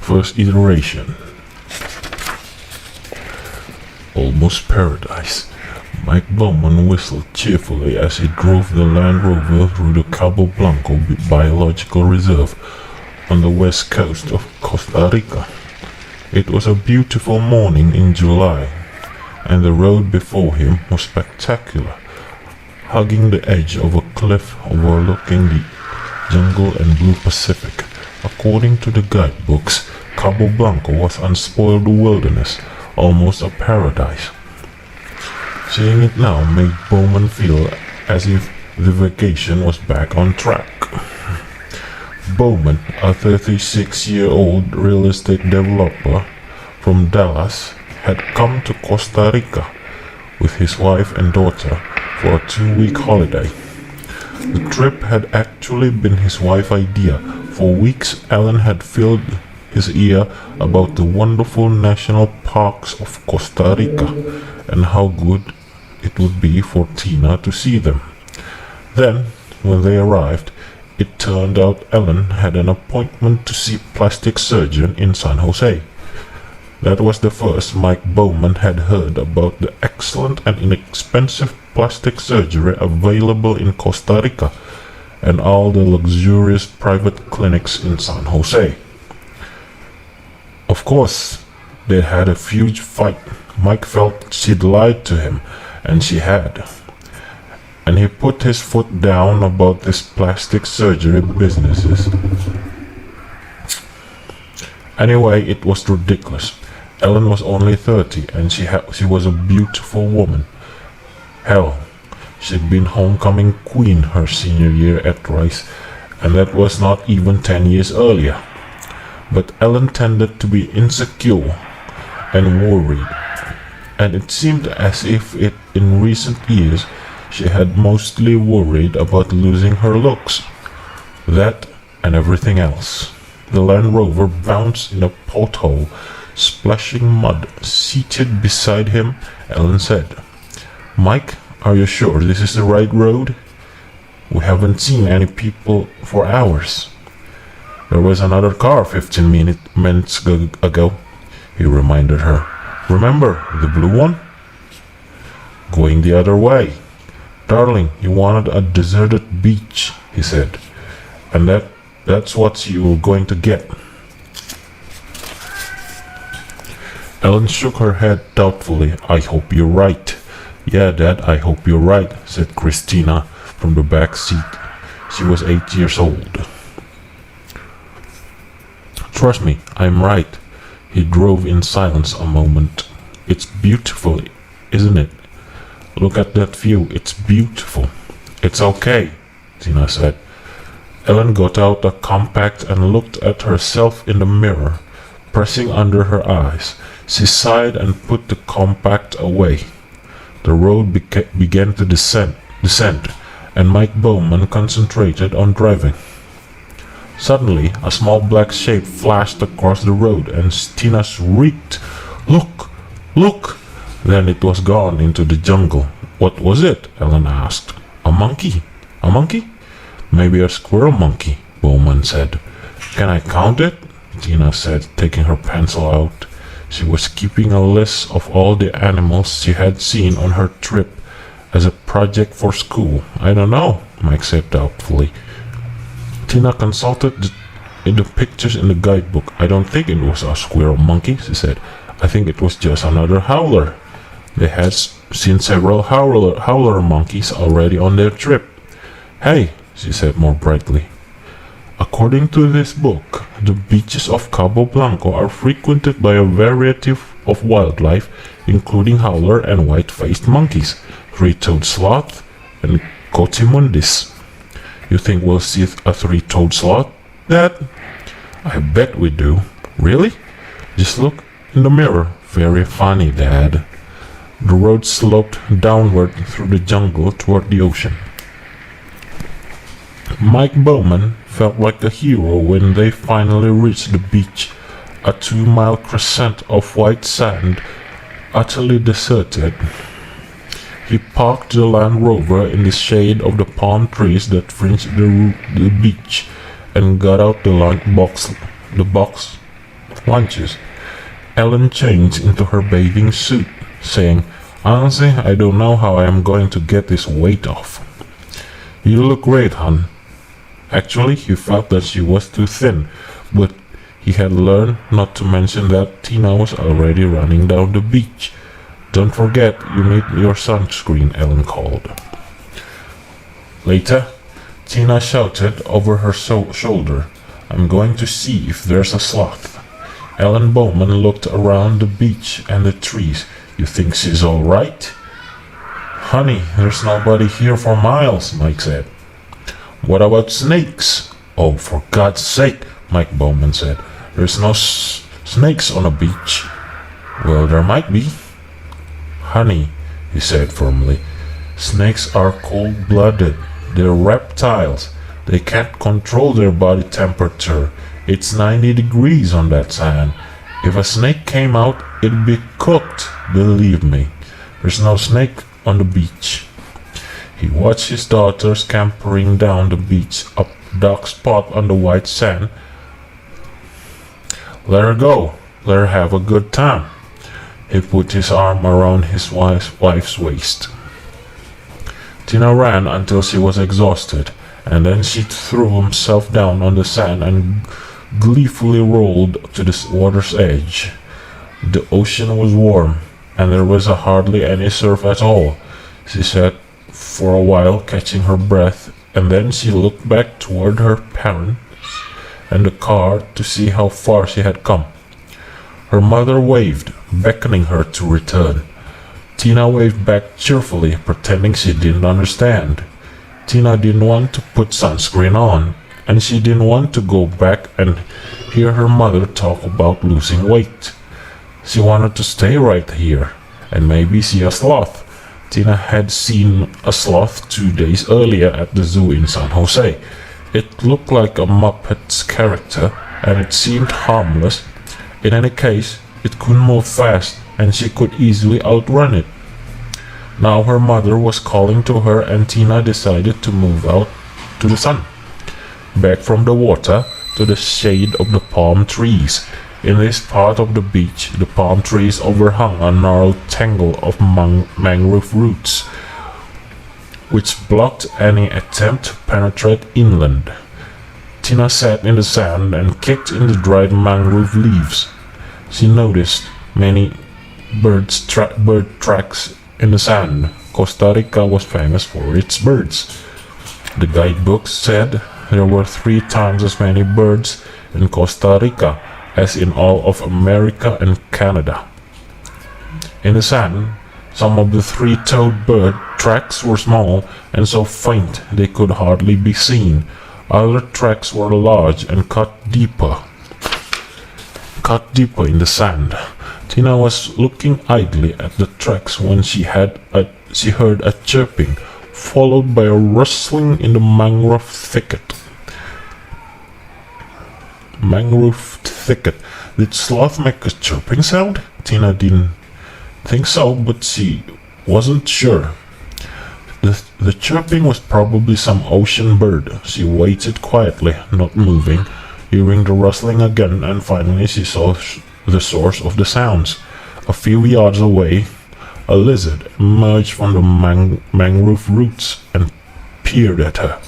First iteration. Almost paradise. Mike Bowman whistled cheerfully as he drove the Land Rover through the Cabo Blanco Biological Reserve on the west coast of Costa Rica. It was a beautiful morning in July, and the road before him was spectacular, hugging the edge of a cliff overlooking the jungle and blue Pacific. According to the guidebooks, Cabo Blanco was unspoiled wilderness, almost a paradise. Seeing it now made Bowman feel as if the vacation was back on track. Bowman, a 36-year-old real estate developer from Dallas, had come to Costa Rica with his wife and daughter for a 2-week holiday. The trip had actually been his wife's idea. For weeks, Alan had filled his ear about the wonderful national parks of Costa Rica and how good it would be for Tina to see them. Then, when they arrived, it turned out Ellen had an appointment to see a plastic surgeon in San Jose. That was the first Mike Bowman had heard about the excellent and inexpensive plastic surgery available in Costa Rica and all the luxurious private clinics in San Jose. Of course, they had a huge fight. Mike felt she'd lied to him, and she had. And he put his foot down about this plastic surgery businesses. Anyway, it was ridiculous. Ellen was only 30 and she was a beautiful woman. Hell, she'd been homecoming queen her senior year at Rice, and that was not even 10 years earlier. But Ellen tended to be insecure and worried, and it seemed as if in recent years she had mostly worried about losing her looks. That and everything else. The Land Rover bounced in a pothole, splashing mud. Seated beside him, Ellen said, "Mike, are you sure this is the right road? We haven't seen any people for hours." "There was another car 15 minutes ago," he reminded her. "Remember the blue one?" "Going the other way." "Darling, you wanted a deserted beach," he said, "and that's what you're going to get." Ellen shook her head doubtfully. "I hope you're right." "Yeah, Dad, I hope you're right," said Christina from the back seat. She was 8 years old. "Trust me, I'm right." He drove in silence a moment. "It's beautiful, isn't it? Look at that view, it's beautiful." "It's okay," Tina said. Ellen got out a compact and looked at herself in the mirror, pressing under her eyes. She sighed and put the compact away. The road began to descend, and Mike Bowman concentrated on driving. Suddenly, a small black shape flashed across the road, and Tina shrieked, "Look! Look!" Then it was gone into the jungle. "What was it?" Ellen asked. "A monkey." "A monkey?" "Maybe a squirrel monkey," Bowman said. "Can I count it?" Tina said, taking her pencil out. She was keeping a list of all the animals she had seen on her trip as a project for school. "I don't know," Mike said doubtfully. Tina consulted the pictures in the guidebook. "I don't think it was a squirrel monkey," she said. "I think it was just another howler." They had seen several howler monkeys already on their trip. "Hey," she said more brightly. "According to this book, the beaches of Cabo Blanco are frequented by a variety of wildlife, including howler and white-faced monkeys, three-toed sloth, and cotimundis." "You think we'll see a three-toed sloth, Dad?" "I bet we do." "Really?" "Just look in the mirror." "Very funny, Dad." The road sloped downward through the jungle toward the ocean. Mike Bowman felt like a hero when they finally reached the beach, a 2-mile crescent of white sand, utterly deserted. He parked the Land Rover in the shade of the palm trees that fringed the beach and got out the lunches. Ellen changed into her bathing suit, saying, "Honestly, I don't know how I am going to get this weight off." "You look great, hon." Actually, he felt that she was too thin, but he had learned not to mention that Tina was already running down the beach. "Don't forget, you need your sunscreen," Ellen called. Later, Tina shouted over her shoulder, "I'm going to see if there's a sloth." Ellen Bowman looked around the beach and the trees. "You think she's all right?" "Honey, there's nobody here for miles," Mike said. "What about snakes?" "Oh, for God's sake," Mike Bowman said. "There's no snakes on a beach." "Well, there might be." "Honey," he said firmly, "snakes are cold-blooded. They're reptiles. They can't control their body temperature. It's 90 degrees on that sand. If a snake came out, it'd be cooked, believe me. There's no snake on the beach." He watched his daughter scampering down the beach, a dark spot on the white sand. "Let her go. Let her have a good time." He put his arm around his wife's waist. Tina ran until she was exhausted, and then she threw herself down on the sand and gleefully rolled to the water's edge. The ocean was warm, and there was hardly any surf at all. She sat for a while, catching her breath, and then she looked back toward her parents and the car to see how far she had come. Her mother waved, beckoning her to return. Tina waved back cheerfully, pretending she didn't understand. Tina didn't want to put sunscreen on, and she didn't want to go back and hear her mother talk about losing weight. She wanted to stay right here and maybe see a sloth. Tina had seen a sloth 2 days earlier at the zoo in San Jose. It looked like a Muppet's character, and it seemed harmless. In any case, it couldn't move fast, and she could easily outrun it. Now her mother was calling to her, and Tina decided to move out to the sun, back from the water to the shade of the palm trees. In this part of the beach, the palm trees overhung a narrow tangle of mangrove roots, which blocked any attempt to penetrate inland. Tina sat in the sand and kicked in the dried mangrove leaves. She noticed many bird tracks in the sand. Costa Rica was famous for its birds. The guidebooks said there were 3 times as many birds in Costa Rica as in all of America and Canada. In the sand, some of the 3-toed bird tracks were small and so faint they could hardly be seen. Other tracks were large and cut deeper in the sand. Tina was looking idly at the tracks when she heard a chirping, followed by a rustling in the mangrove thicket. Did sloth make a chirping sound? Tina didn't think so, but she wasn't sure. The chirping was probably some ocean bird. She waited quietly, not moving, hearing the rustling again, and finally she saw the source of the sounds. A few yards away, a lizard emerged from the mangrove roots and peered at her.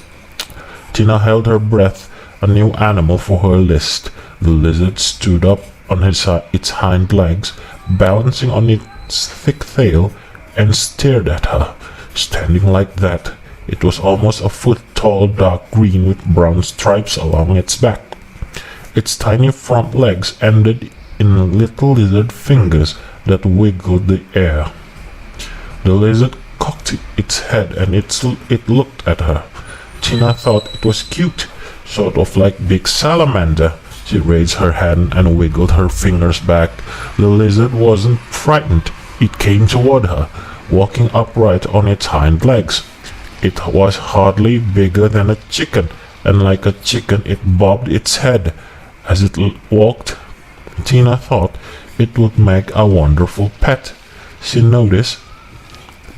Tina held her breath, a new animal for her list. The lizard stood up on its hind legs, balancing on its thick tail, and stared at her. Standing like that, it was almost a foot tall, dark green with brown stripes along its back. Its tiny front legs ended in little lizard fingers that wiggled the air. The lizard cocked its head and it looked at her. Tina thought it was cute, sort of like big salamander. She raised her hand and wiggled her fingers back. The lizard wasn't frightened. It came toward her, walking upright on its hind legs. It was hardly bigger than a chicken, and like a chicken it bobbed its head. As it walked, Tina thought it would make a wonderful pet. She noticed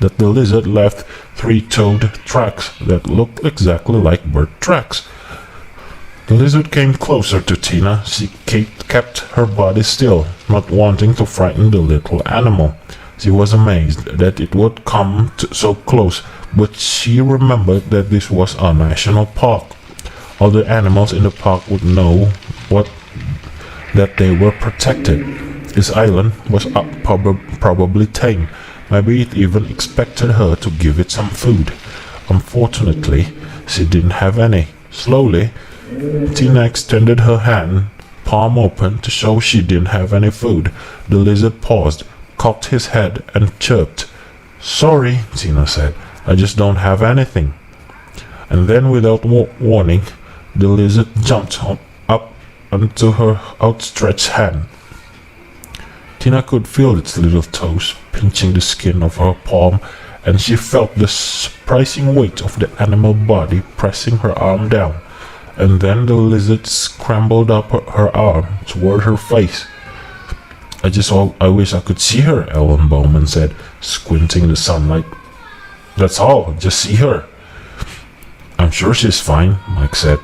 that the lizard left 3-toed tracks that looked exactly like bird tracks. The lizard came closer to Tina. She kept her body still, not wanting to frighten the little animal. She was amazed that it would come so close, but she remembered that this was a national park. All the animals in the park would know that they were protected. This island was probably tame. Maybe it even expected her to give it some food. Unfortunately, she didn't have any. Slowly, Tina extended her hand, palm open, to show she didn't have any food. The lizard paused, cocked his head, and chirped. "Sorry," Tina said. "I just don't have anything." And then, without warning, the lizard jumped up onto her outstretched hand. Tina could feel its little toes pinching the skin of her palm, and she felt the surprising weight of the animal body pressing her arm down. And then the lizard scrambled up her arm toward her face. I wish I could see her," Ellen Bowman said, squinting in the sunlight. "That's all, just see her." "I'm sure she's fine," Mike said,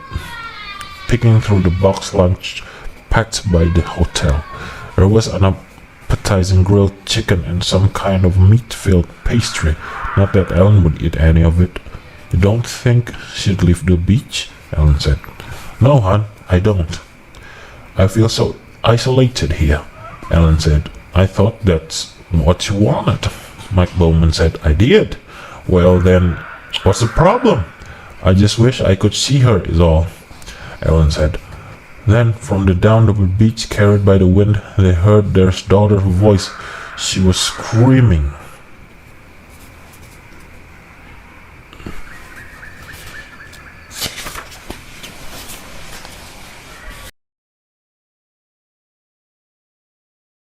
picking through the box lunch packed by the hotel. There was an appetizing grilled chicken and some kind of meat-filled pastry. Not that Ellen would eat any of it. "You don't think she'd leave the beach?" Ellen said. "No, hon, I don't. I feel so isolated here," Ellen said. "I thought that's what you wanted," Mike Bowman said. "I did." "Well then, what's the problem?" "I just wish I could see her is all," Ellen said. Then, from the down the beach carried by the wind, they heard their daughter's voice. She was screaming.